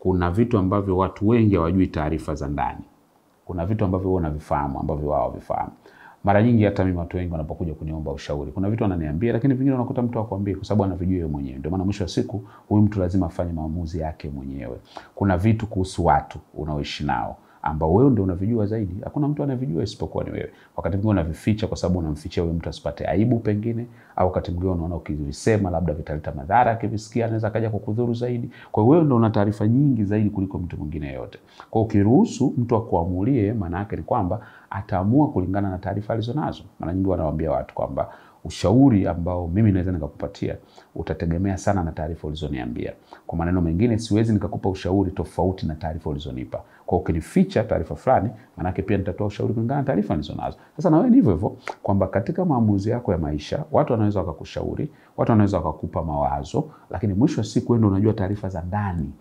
kuna vitu ambavyo watu wengi hawajui taarifa za ndani. Kuna vitu ambavyo wewe unavifahamu ambavyo wao hawavifahamu. Mara nyingi hata mimi watu wengi wanapokuja kuniomba ushauri, kuna vitu wananiambia lakini vingine unakuta mtu akwambie kwa sababu anavijua yeye mwenyewe. Ndio maana mwisho wa siku huyu mtu lazima afanye maamuzi yake mwenyewe. Kuna vitu kuhusu watu unaoishi nao ambao wewe ndio unavijua zaidi. Hakuna mtu anavijua isipokuwa ni wewe. Wakati mwingine unavificha kwa sababu unamfichia huyo mtu asipate aibu pengine, au wakati mwingine unaona ukivisema labda vitaleta madhara, akivisikia anaweza kaja kukudhuru zaidi. Kwa hiyo wewe ndio una taarifa nyingi zaidi kuliko mtu mwingine yeyote. Kwa hiyo ukiruhusu mtu akuamulie, maana yake ni kwamba ataamua kulingana na taarifa alizonazo. Mara nyingi wanawaambia watu kwamba ushauri ambao mimi naweza nikakupatia utategemea sana na taarifa ulizoniambia. Kwa maneno mengine, siwezi nikakupa ushauri tofauti na taarifa ulizonipa. Kwa ukinificha taarifa fulani, maana yake pia nitatoa ushauri kulingana na taarifa nilizonazo. Sasa na wewe ndivyo hivyo, kwamba katika maamuzi yako ya maisha, watu wanaweza wakakushauri, watu wanaweza wakakupa mawazo, lakini mwisho wa siku wewe ndio unajua taarifa za ndani